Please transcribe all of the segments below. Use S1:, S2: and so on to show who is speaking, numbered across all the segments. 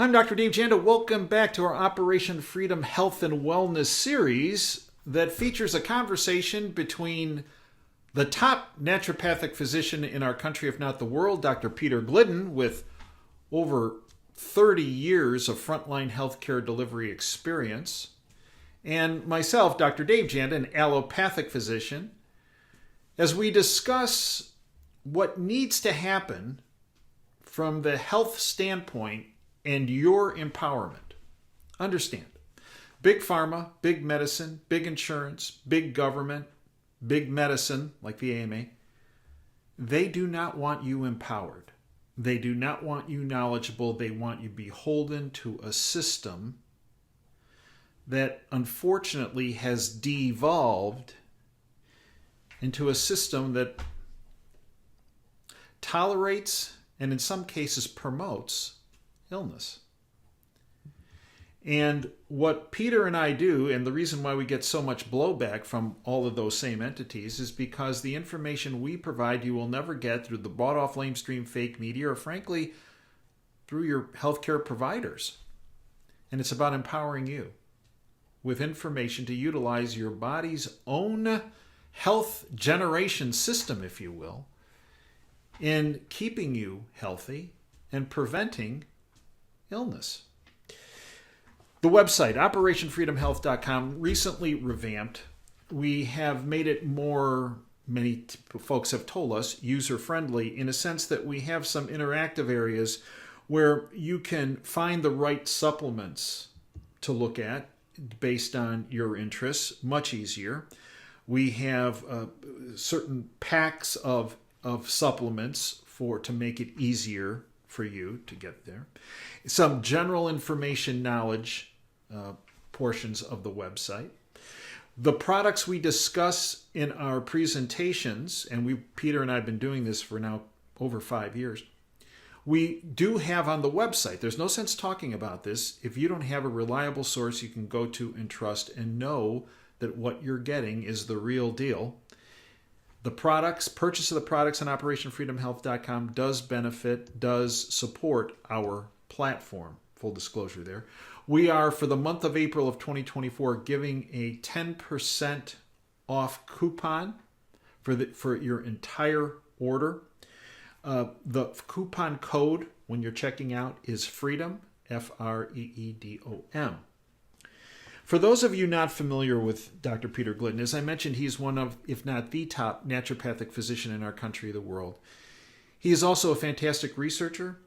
S1: I'm Dr. Dave Janda. Welcome back to our Operation Freedom Health and Wellness series that features a conversation between the top naturopathic physician in our country, if not the world, Dr. Peter Glidden, with over 30 years of frontline healthcare delivery experience, and myself, Dr. Dave Janda, an allopathic physician, as we discuss what needs to happen from the health standpoint and your empowerment. Understand, big pharma, big medicine, big insurance, big government, big medicine, like the AMA, they do not want you empowered. They do not want you knowledgeable. They want you beholden to a system that unfortunately has devolved into a system that tolerates and in some cases promotes illness. And what Peter and I do, and the reason why we get so much blowback from all of those same entities, is because the information we provide you will never get through the bought-off lamestream fake media or, frankly, through your healthcare providers. And it's about empowering you with information to utilize your body's own health generation system, if you will, in keeping you healthy and preventing illness. The website, operationfreedomhealth.com, recently revamped. We have made it more, many folks have told us, user-friendly in a sense that we have some interactive areas where you can find the right supplements to look at based on your interests, much easier. We have certain packs of supplements to make it easier for you to get there. Some general information knowledge portions of the website. The products we discuss in our presentations, and Peter and I have been doing this for now over 5 years, we do have on the website. There's no sense talking about this if you don't have a reliable source you can go to and trust and know that what you're getting is the real deal. The purchase of the products on OperationFreedomHealth.com does support our platform. Full disclosure there. We are, for the month of April of 2024, giving a 10% off coupon for your entire order. The coupon code when you're checking out is FREEDOM, FREEDOM. For those of you not familiar with Dr. Peter Glidden, as I mentioned, he's one of, if not the top naturopathic physician in our country, the world. He is also a fantastic researcher.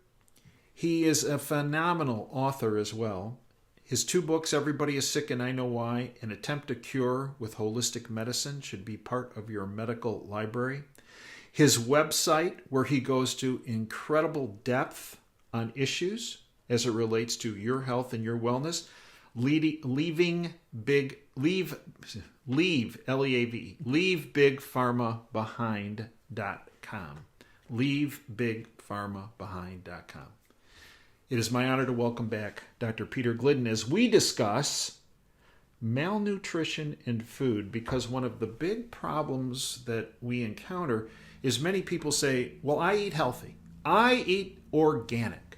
S1: He is a phenomenal author as well. His 2 books, Everybody is Sick and I Know Why, and Attempt to Cure with Holistic Medicine, should be part of your medical library. His website, where he goes to incredible depth on issues as it relates to your health and your wellness, leavebigpharmabehind.com. leavebigpharmabehind.com. It is my honor to welcome back Dr. Peter Glidden as we discuss malnutrition in food, because one of the big problems that we encounter is many people say, well, I eat healthy. I eat organic.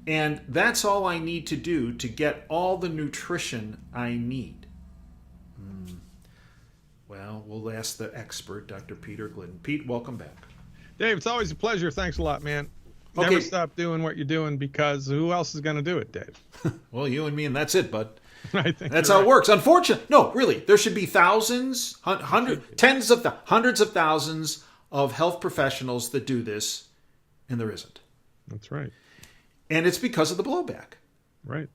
S1: And that's all I need to do to get all the nutrition I need. Well, we'll ask the expert, Dr. Peter Glidden. Pete, welcome back.
S2: Dave, it's always a pleasure. Thanks a lot, man.
S1: Okay.
S2: Never stop doing what you're doing, because who else is going to do it, Dave?
S1: Well, you and me, and that's it, bud.
S2: I think
S1: that's how it works. Unfortunately, no, really, there should be thousands, hundreds of thousands of health professionals that do this, and there isn't.
S2: That's right.
S1: And it's because of the blowback.
S2: Right.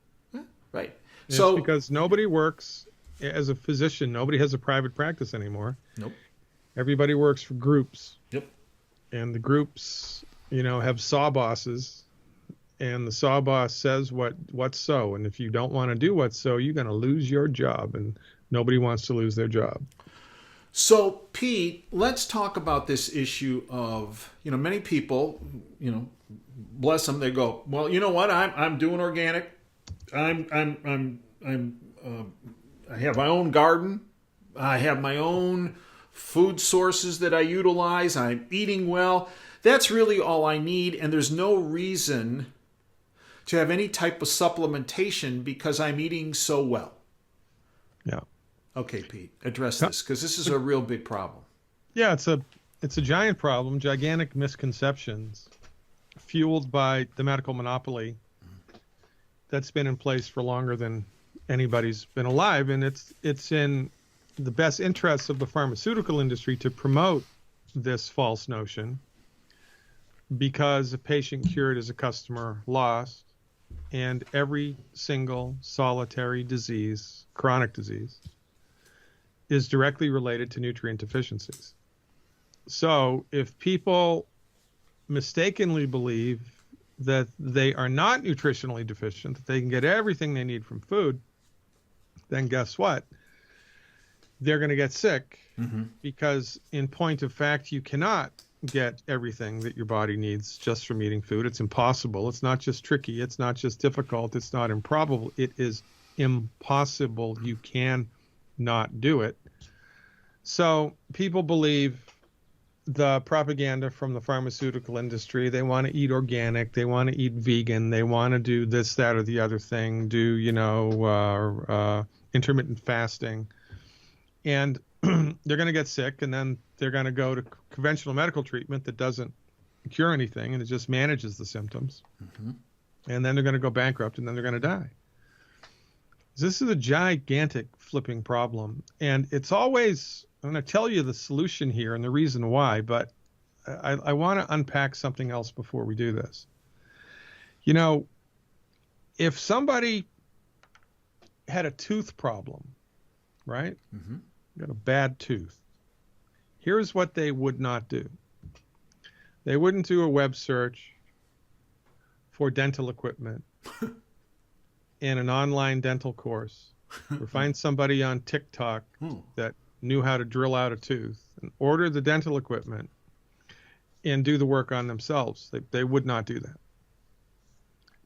S1: Right.
S2: It's because nobody works as a physician. Nobody has a private practice anymore.
S1: Nope.
S2: Everybody works for groups.
S1: Yep.
S2: And the groups, have saw bosses, and the saw boss says what's so. And if you don't want to do what's so, you're going to lose your job, and nobody wants to lose their job.
S1: So, Pete, let's talk about this issue of, many people, bless them, they go, well, you know what? I'm doing organic. I have my own garden. I have my own food sources that I utilize. I'm eating well. That's really all I need, and there's no reason to have any type of supplementation because I'm eating so well.
S2: Yeah.
S1: Okay, Pete, address this, because this is a real big problem.
S2: Yeah, it's a giant problem, gigantic misconceptions fueled by the medical monopoly that's been in place for longer than anybody's been alive. And it's in the best interests of the pharmaceutical industry to promote this false notion, because a patient cured is a customer lost, and every single solitary disease, chronic disease, is directly related to nutrient deficiencies. So if people mistakenly believe that they are not nutritionally deficient, that they can get everything they need from food, then guess what? They're going to get sick, because in point of fact, you cannot get everything that your body needs just from eating food. It's impossible. It's not just tricky. It's not just difficult. It's not improbable. It is impossible. You can not do it. So people believe the propaganda from the pharmaceutical industry. They want to eat organic. They want to eat vegan. They want to do this, that, or the other thing. Do, intermittent fasting. And they're going to get sick, and then they're going to go to conventional medical treatment that doesn't cure anything, and it just manages the symptoms. And then they're going to go bankrupt, and then they're going to die. This is a gigantic flipping problem. And it's always, I'm going to tell you the solution here and the reason why, but I want to unpack something else before we do this. You know, if somebody had a tooth problem, right? Got a bad tooth. Here's what they would not do. They wouldn't do a web search for dental equipment and an online dental course, or find somebody on TikTok that knew how to drill out a tooth and order the dental equipment and do the work on themselves. They would not do that.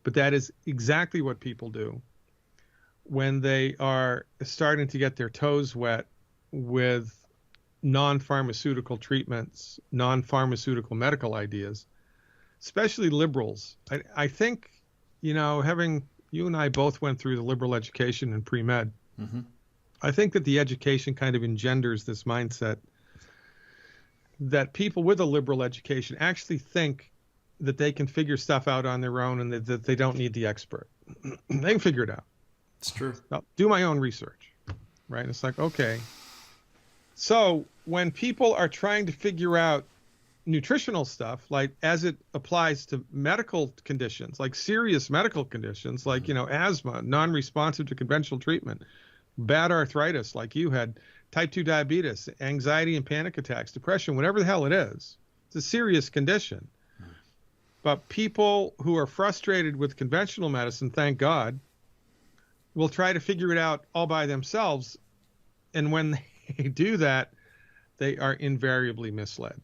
S2: But that is exactly what people do when they are starting to get their toes wet with non-pharmaceutical treatments, non-pharmaceutical medical ideas, especially liberals. I think, having you and I both went through the liberal education and pre-med, I think that the education kind of engenders this mindset that people with a liberal education actually think that they can figure stuff out on their own and that they don't need the expert. They can figure it out.
S1: It's true.
S2: I'll do my own research, right? It's like, okay. So when people are trying to figure out nutritional stuff, like as it applies to medical conditions, like serious medical conditions, like, asthma, non-responsive to conventional treatment, bad arthritis, like you had, type 2 diabetes, anxiety and panic attacks, depression, whatever the hell it is, it's a serious condition. But people who are frustrated with conventional medicine, thank God, will try to figure it out all by themselves. And when they do that, they are invariably misled.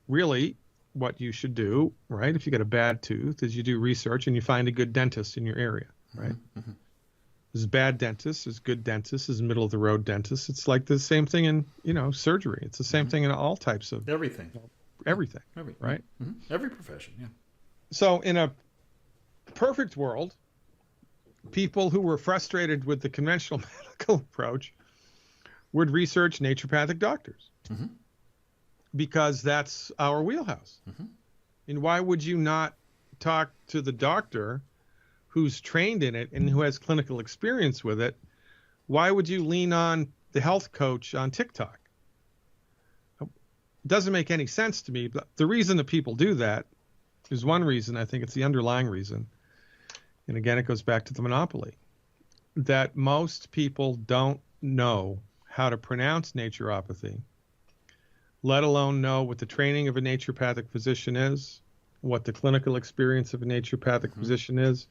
S2: Really, what you should do, right, if you got a bad tooth, is you do research and you find a good dentist in your area, right? There's bad dentists, there's good dentists, there's middle-of-the-road dentists. It's like the same thing in, surgery. It's the same thing in all types of...
S1: Everything,
S2: right?
S1: Every profession, yeah.
S2: So in a perfect world, people who were frustrated with the conventional medical approach would research naturopathic doctors, because that's our wheelhouse. And why would you not talk to the doctor who's trained in it and who has clinical experience with it? Why would you lean on the health coach on TikTok? It doesn't make any sense to me. But the reason that people do that is one reason. I think it's the underlying reason. And again, it goes back to the monopoly, that most people don't know how to pronounce naturopathy, let alone know what the training of a naturopathic physician is, what the clinical experience of a naturopathic physician is,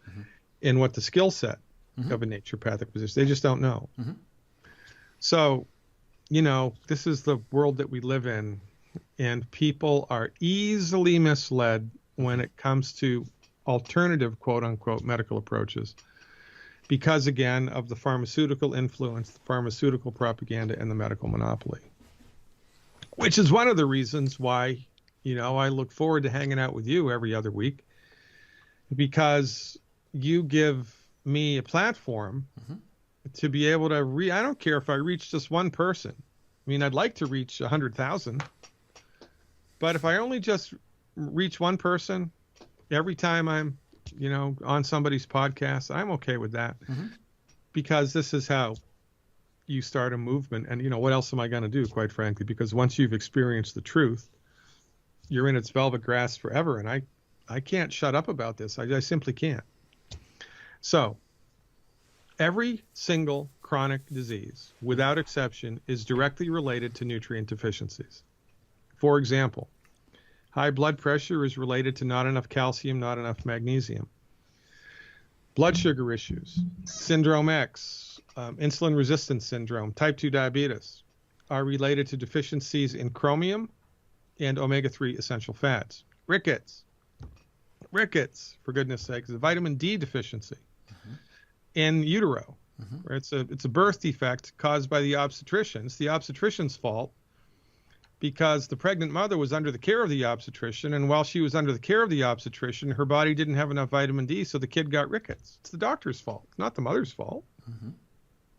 S2: and what the skill set of a naturopathic physician. They just don't know. So, this is the world that we live in, and people are easily misled when it comes to alternative, quote unquote, medical approaches, because again of the pharmaceutical influence, the pharmaceutical propaganda, and the medical monopoly, which is one of the reasons why, I look forward to hanging out with you every other week because you give me a platform to be able to I don't care if I reach just one person. I mean, I'd like to reach 100,000, but if I only just reach one person every time I'm, on somebody's podcast, I'm okay with that, because this is how you start a movement. And, what else am I going to do, quite frankly? Because once you've experienced the truth, you're in its velvet grasp forever. And I can't shut up about this. I simply can't. So every single chronic disease, without exception, is directly related to nutrient deficiencies. For example, high blood pressure is related to not enough calcium, not enough magnesium. Blood sugar issues, syndrome X, insulin resistance syndrome, type 2 diabetes are related to deficiencies in chromium and omega-3 essential fats. Rickets, for goodness sakes, is a vitamin D deficiency in utero. Right? It's a birth defect caused by the obstetrician. It's the obstetrician's fault, because the pregnant mother was under the care of the obstetrician, and while she was under the care of the obstetrician, her body didn't have enough vitamin D, so the kid got rickets. It's the doctor's fault. It's not the mother's fault.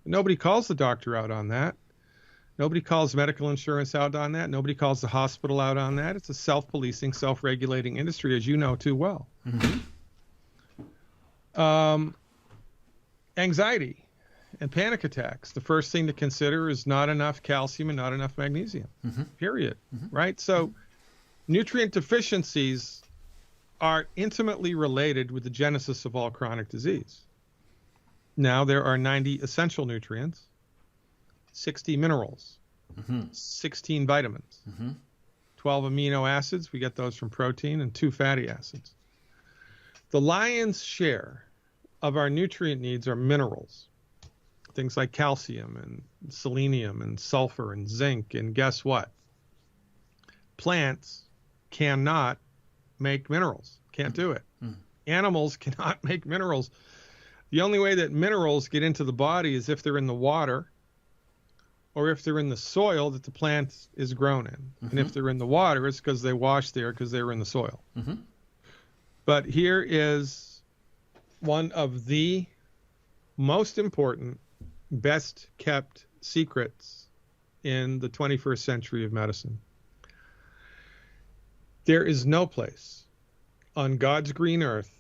S2: Nobody calls the doctor out on that. Nobody calls medical insurance out on that. Nobody calls the hospital out on that. It's a self-policing, self-regulating industry, as you know too well. Anxiety and panic attacks. The first thing to consider is not enough calcium and not enough magnesium, period. Right? So nutrient deficiencies are intimately related with the genesis of all chronic disease. Now, there are 90 essential nutrients, 60 minerals, 16 vitamins, 12 amino acids. We get those from protein, and 2 fatty acids. The lion's share of our nutrient needs are minerals. Things like calcium and selenium and sulfur and zinc. And guess what? Plants cannot make minerals. Can't do it. Animals cannot make minerals. The only way that minerals get into the body is if they're in the water, or if they're in the soil that the plant is grown in. And if they're in the water, it's because they washed there because they were in the soil. But here is one of the most important, best kept secrets in the 21st century of medicine. There is no place on God's green earth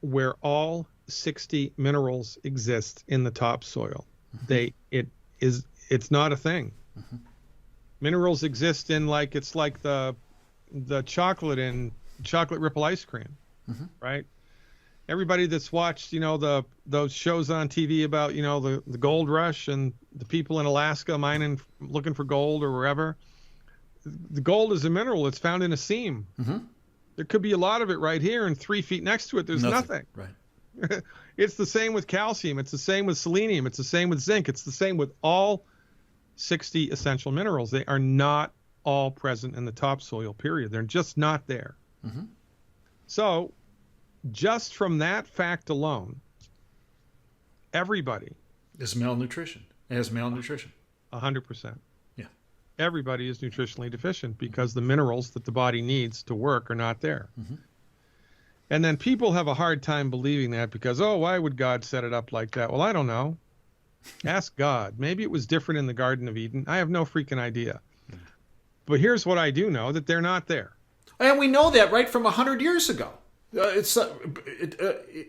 S2: where all 60 minerals exist in the topsoil. It's not a thing. Minerals exist in it's like the chocolate in chocolate ripple ice cream, right? Everybody that's watched, those shows on TV about, the gold rush and the people in Alaska mining, looking for gold or wherever. The gold is a mineral. It's found in a seam. There could be a lot of it right here, and 3 feet next to it, there's nothing. Right. It's the same with calcium. It's the same with selenium. It's the same with zinc. It's the same with all 60 essential minerals. They are not all present in the topsoil, period. They're just not there. So, just from that fact alone, everybody
S1: is malnutrition. Has malnutrition.
S2: 100%.
S1: Yeah.
S2: Everybody is nutritionally deficient because the minerals that the body needs to work are not there. And then people have a hard time believing that because, why would God set it up like that? Well, I don't know. Ask God. Maybe it was different in the Garden of Eden. I have no freaking idea. But here's what I do know, that they're not there.
S1: And we know that right from 100 years ago. It's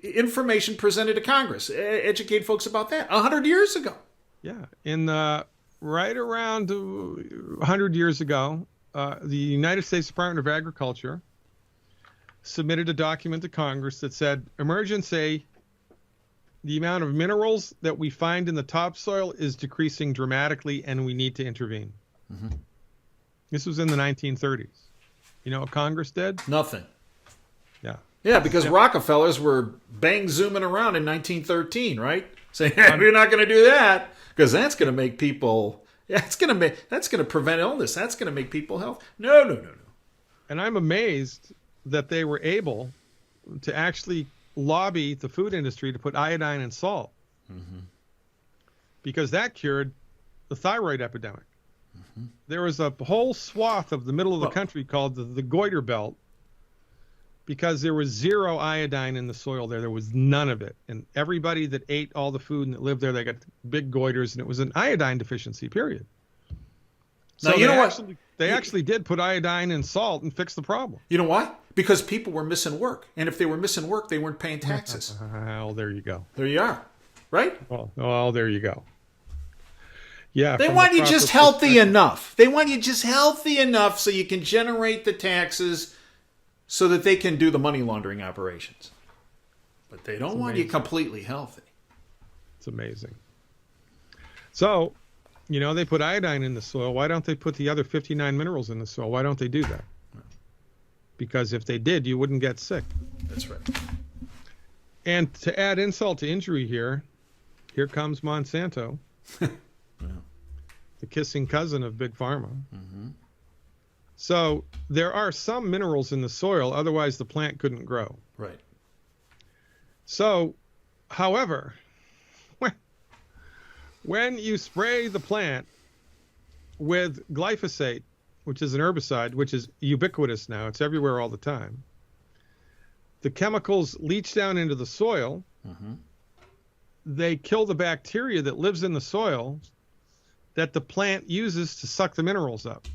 S1: information presented to Congress. Educate folks about that 100 years ago.
S2: Yeah. Right around 100 years ago, the United States Department of Agriculture submitted a document to Congress that said, emergency, the amount of minerals that we find in the topsoil is decreasing dramatically and we need to intervene. This was in the 1930s. You know what Congress did?
S1: Nothing.
S2: Yeah.
S1: Yeah, because Rockefellers were bang zooming around in 1913, right? Saying, we're not going to do that because that's going to make people, that's going to prevent illness. That's going to make people healthy. No.
S2: And I'm amazed that they were able to actually lobby the food industry to put iodine in salt. Because that cured the thyroid epidemic. There was a whole swath of the middle of the country called the goiter belt because there was zero iodine in the soil there. There was none of it. And everybody that ate all the food and that lived there, they got big goiters, and it was an iodine deficiency, period. So
S1: now, you know what?
S2: They actually did put iodine in salt and fix the problem.
S1: You know why? Because people were missing work. And if they were missing work, they weren't paying taxes.
S2: Well, there you go.
S1: There you are. Right?
S2: Well, there you go. Yeah.
S1: They want you just healthy enough. They want you just healthy enough so you can generate the taxes so that they can do the money laundering operations. But they don't want you completely healthy.
S2: It's amazing. So, you know, they put iodine in the soil. Why don't they put the other 59 minerals in the soil? Why don't they do that? Because if they did, you wouldn't get sick.
S1: That's right.
S2: And to add insult to injury here comes Monsanto,
S1: Yeah.
S2: the kissing cousin of Big Pharma.
S1: Mm-hmm.
S2: So there are some minerals in the soil, otherwise the plant couldn't grow.
S1: Right.
S2: So, however, when you spray the plant with glyphosate, which is an herbicide, which is ubiquitous now, it's everywhere all the time, the chemicals leach down into the soil.
S1: Mm-hmm.
S2: They kill the bacteria that lives in the soil that the plant uses to suck the minerals up.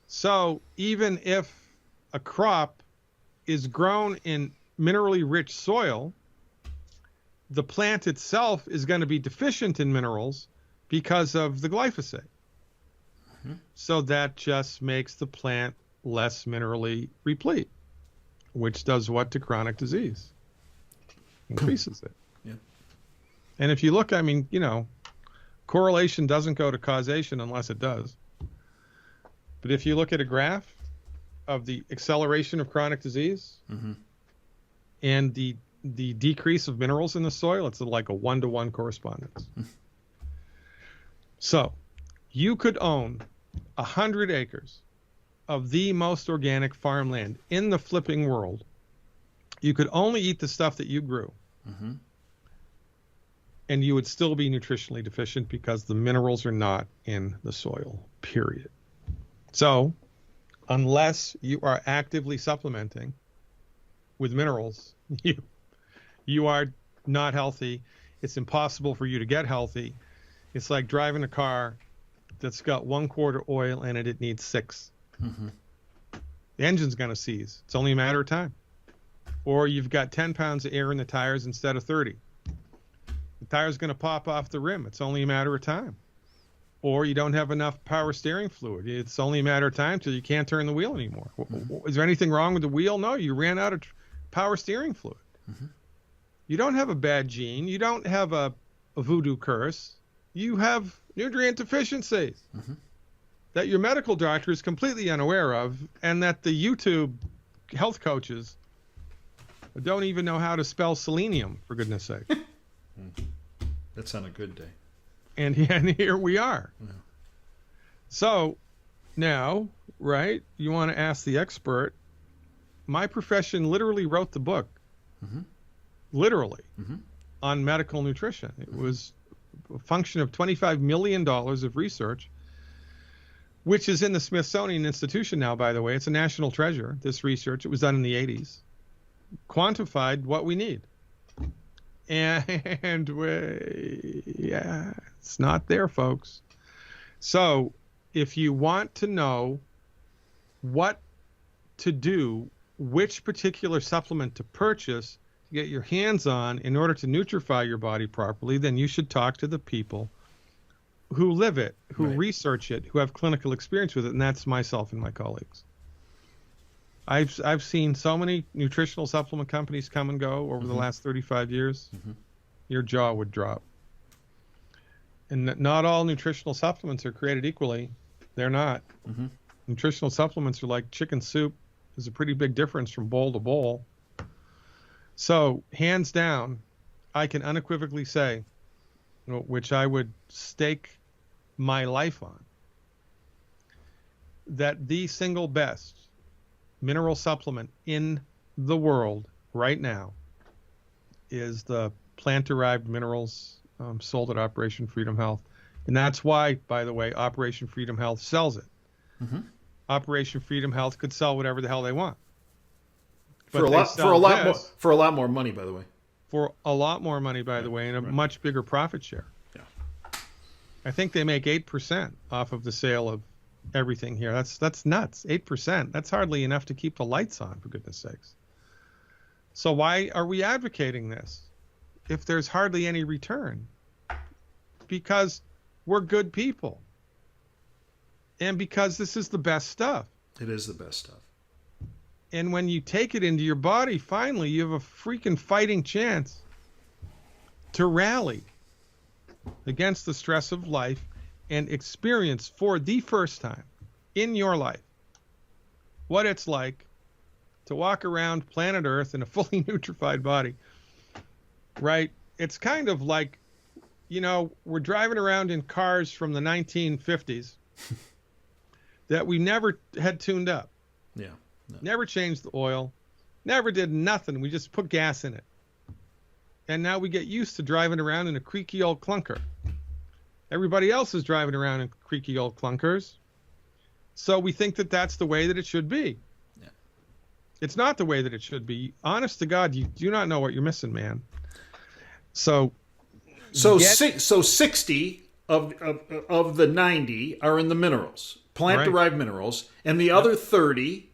S2: So even if a crop is grown in minerally rich soil, the plant itself is going to be deficient in minerals because of the glyphosate. Mm-hmm. So that just makes the plant less minerally replete, which does what to chronic disease? Increases it.
S1: Yeah.
S2: And if you look, I mean, you know, correlation doesn't go to causation unless it does. But if you look at a graph of the acceleration of chronic disease
S1: mm-hmm.
S2: and the decrease of minerals in the soil, it's like a 1-to-1 correspondence. So you could own 100 acres of the most organic farmland in the flipping world. You could only eat the stuff that you grew.
S1: Mm-hmm.
S2: And you would still be nutritionally deficient because the minerals are not in the soil, period. So, unless you are actively supplementing with minerals, you are not healthy. It's impossible for you to get healthy. It's like driving a car that's got 1 quart of oil in it. It needs 6.
S1: Mm-hmm.
S2: The engine's going to seize. It's only a matter of time. Or you've got 10 pounds of air in the tires instead of 30. The tire's going to pop off the rim. It's only a matter of time. Or you don't have enough power steering fluid. It's only a matter of time till you can't turn the wheel anymore. Mm-hmm. Is there anything wrong with the wheel? No, you ran out of power steering fluid. Mm-hmm. You don't have a bad gene. You don't have a voodoo curse. You have nutrient deficiencies mm-hmm. that your medical doctor is completely unaware of, and that the YouTube health coaches don't even know how to spell selenium, for goodness sake.
S1: That's on a good day.
S2: And here we are.
S1: Yeah.
S2: So now, right, you want to ask the expert. My profession literally wrote the book, mm-hmm. literally, mm-hmm. on medical nutrition. It was a function of $25 million of research, which is in the Smithsonian Institution now, by the way. It's a national treasure, this research. It was done in the 80s. Quantified what we need. And it's not there, folks. So if you want to know what to do, which particular supplement to purchase to get your hands on in order to nutrify your body properly, then you should talk to the people who live it, who right. research it, who have clinical experience with it, and that's myself and my colleagues. I've seen so many nutritional supplement companies come and go over mm-hmm. the last 35 years. Mm-hmm. Your jaw would drop. And not all nutritional supplements are created equally. They're not. Mm-hmm. Nutritional supplements are like chicken soup. There's a pretty big difference from bowl to bowl. So, hands down, I can unequivocally say, which I would stake my life on, that the single best mineral supplement in the world right now is the plant-derived minerals sold at Operation Freedom Health. And that's why, by the way, Operation Freedom Health sells it. Mm-hmm. Operation Freedom Health could sell whatever the hell they want. But
S1: for a
S2: they
S1: lot
S2: sell
S1: more for a lot more money, by the way.
S2: For a lot more money, by the way, and a much bigger profit share.
S1: Yeah.
S2: I think they make 8% off of the sale of everything here. That's nuts. 8%. That's hardly enough to keep the lights on, for goodness sakes. So why are we advocating this if there's hardly any return? Because we're good people. And because this is the best stuff.
S1: It is the best stuff.
S2: And when you take it into your body, finally, you have a freaking fighting chance to rally against the stress of life and experience for the first time in your life what it's like to walk around planet Earth in a fully nutrified body, right? It's kind of like, we're driving around in cars from the 1950s that we never had tuned up.
S1: Yeah. No.
S2: Never changed the oil, never did nothing. We just put gas in it. And now we get used to driving around in a creaky old clunker. Everybody else is driving around in creaky old clunkers. So we think that that's the way that it should be.
S1: Yeah.
S2: It's not the way that it should be. Honest to God, you do not know what you're missing, man. So
S1: 60 of the 90 are in the minerals, plant-derived minerals, and the other 30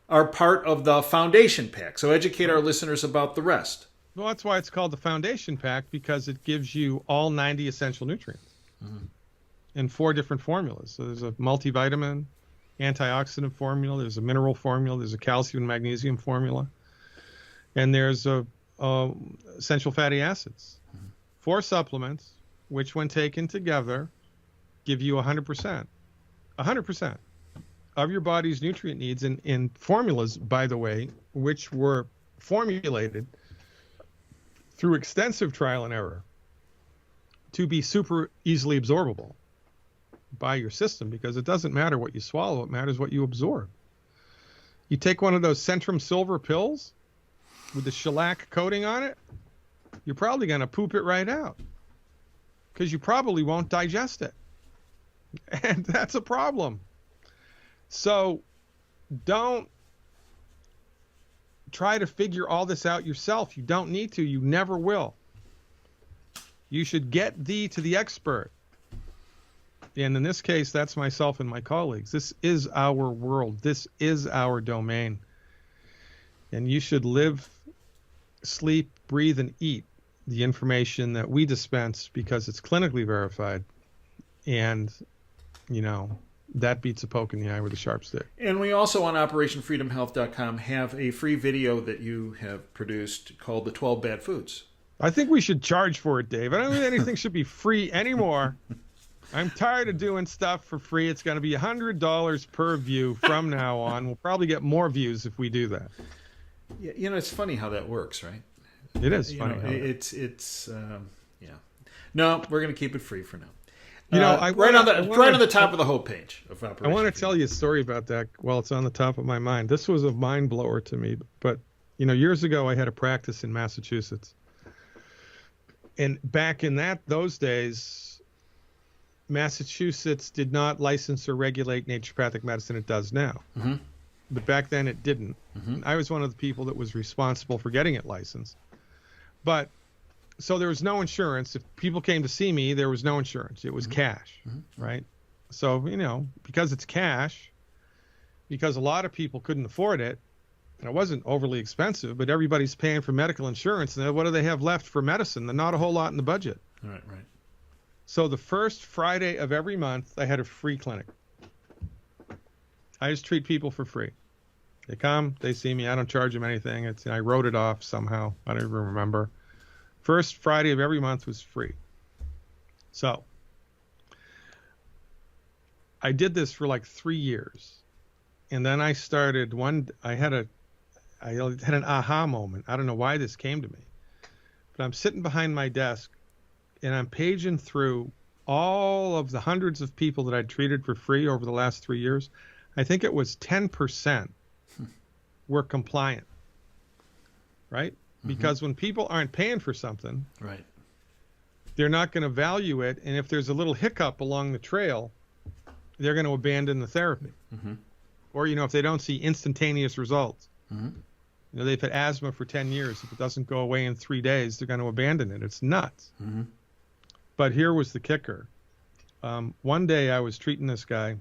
S1: are part of the foundation pack. So educate our listeners about the rest.
S2: Well, that's why it's called the foundation pack, because it gives you all 90 essential nutrients in 4 different formulas. So there's a multivitamin, antioxidant formula, there's a mineral formula, there's a calcium and magnesium formula, and there's essential fatty acids. 4 supplements, which when taken together, give you 100% of your body's nutrient needs in formulas, by the way, which were formulated through extensive trial and error to be super easily absorbable by your system, because it doesn't matter what you swallow, it matters what you absorb. You take one of those Centrum Silver pills with the shellac coating on it, you're probably going to poop it right out because you probably won't digest it. And that's a problem. So don't try to figure all this out yourself. You don't need to. You never will. You should get thee to the expert. And in this case, that's myself and my colleagues. This is our world. This is our domain. And you should live, sleep, breathe, and eat the information that we dispense, because it's clinically verified. And, that beats a poke in the eye with a sharp stick.
S1: And we also on OperationFreedomHealth.com have a free video that you have produced called The 12 Bad Foods.
S2: I think we should charge for it, Dave. I don't think anything should be free anymore. I'm tired of doing stuff for free. It's going to be $100 per view from now on. We'll probably get more views if we do that.
S1: Yeah, it's funny how that works, right?
S2: It is funny.
S1: Yeah. No, we're going to keep it free for now.
S2: Right
S1: on the top of the homepage of Operation
S2: I want to tell you a story about that while it's on the top of my mind. This was a mind blower to me, but years ago I had a practice in Massachusetts, and back in those days, Massachusetts did not license or regulate naturopathic medicine. It does now, but back then it didn't. I was one of the people that was responsible for getting it licensed, but. So there was no insurance. If people came to see me, there was no insurance. It was cash, right? So, because it's cash, because a lot of people couldn't afford it, and it wasn't overly expensive, but everybody's paying for medical insurance, and what do they have left for medicine? There's not a whole lot in the budget.
S1: Right.
S2: So the first Friday of every month, I had a free clinic. I just treat people for free. They come, they see me. I don't charge them anything. I wrote it off somehow. I don't even remember. First Friday of every month was free. So I did this for like 3 years. And then I started I had an aha moment. I don't know why this came to me, but I'm sitting behind my desk and I'm paging through all of the hundreds of people that I'd treated for free over the last 3 years. I think it was 10% were compliant, right? Because when people aren't paying for something,
S1: right,
S2: they're not going to value it. And if there's a little hiccup along the trail, they're going to abandon the therapy. Or, if they don't see instantaneous results. You know, they've had asthma for 10 years. If it doesn't go away in 3 days, they're going to abandon it. It's nuts.
S1: Mm-hmm.
S2: But here was the kicker. One day I was treating this guy.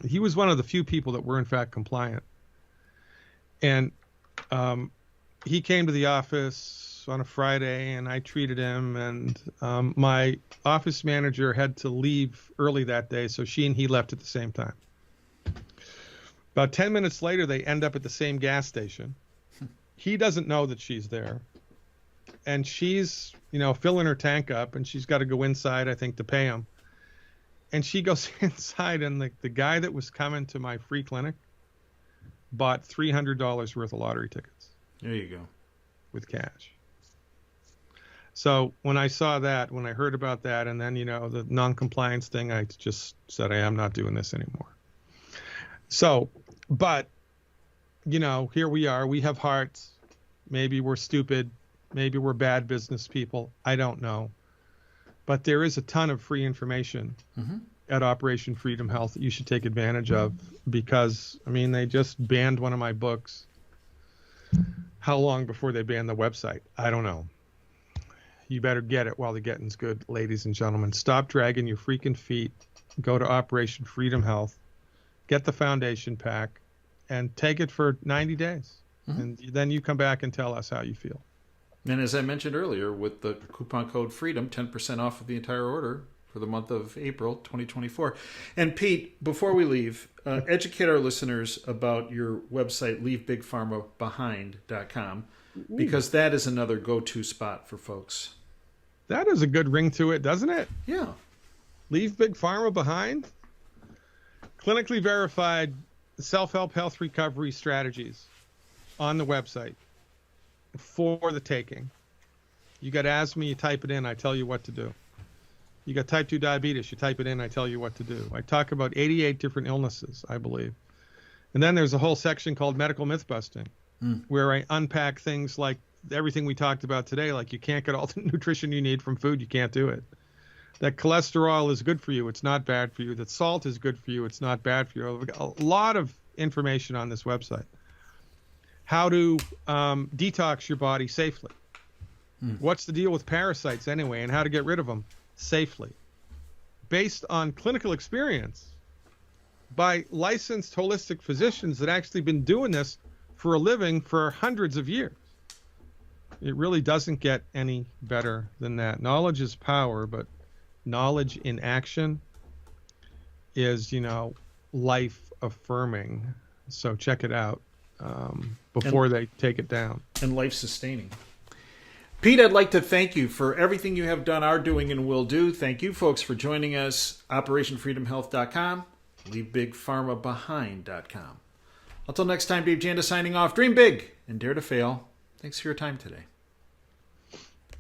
S2: He was one of the few people that were in fact compliant. And he came to the office on a Friday, and I treated him. And my office manager had to leave early that day, so she and he left at the same time. About 10 minutes later, they end up at the same gas station. He doesn't know that she's there. And she's, you know, filling her tank up, and she's got to go inside, I think, to pay him. And she goes inside, and the guy that was coming to my free clinic bought $300 worth of lottery tickets.
S1: There you go.
S2: With cash. So when I saw that, when I heard about that, and then, you know, the non-compliance thing, I just said, I am not doing this anymore. So, but, you know, here we are. We have hearts. Maybe we're stupid. Maybe we're bad business people. I don't know. But there is a ton of free information at Operation Freedom Health that you should take advantage of, because, I mean, they just banned one of my books. How long before they ban the website? I don't know. You better get it while the getting's good, ladies and gentlemen. Stop dragging your freaking feet. Go to Operation Freedom Health. Get the foundation pack and take it for 90 days. And then you come back and tell us how you feel.
S1: And as I mentioned earlier, with the coupon code FREEDOM, 10% off of the entire order for the month of April 2024. And Pete, before we leave, educate our listeners about your website, leavebigpharmabehind.com, because that is another go-to spot for folks.
S2: That has a good ring to it, doesn't it?
S1: Yeah.
S2: Leave Big Pharma behind. Clinically verified self-help health recovery strategies on the website for the taking. You got asthma, you type it in, I tell you what to do. You got type 2 diabetes, you type it in, I tell you what to do. I talk about 88 different illnesses, I believe. And then there's a whole section called medical myth busting, where I unpack things like everything we talked about today, like you can't get all the nutrition you need from food, you can't do it. That cholesterol is good for you, it's not bad for you. That salt is good for you, it's not bad for you. A lot of information on this website. How to detox your body safely. What's the deal with parasites anyway, and how to get rid of them safely. Based on clinical experience by licensed holistic physicians that actually been doing this for a living for hundreds of years. It really doesn't get any better than that. Knowledge is power, but knowledge in action is, you know, life affirming. So check it out before they take it down.
S1: And life sustaining. Pete, I'd like to thank you for everything you have done, are doing, and will do. Thank you, folks, for joining us. OperationFreedomHealth.com, LeaveBigPharmaBehind.com. Until next time, Dave Janda signing off. Dream big and dare to fail. Thanks for your time today.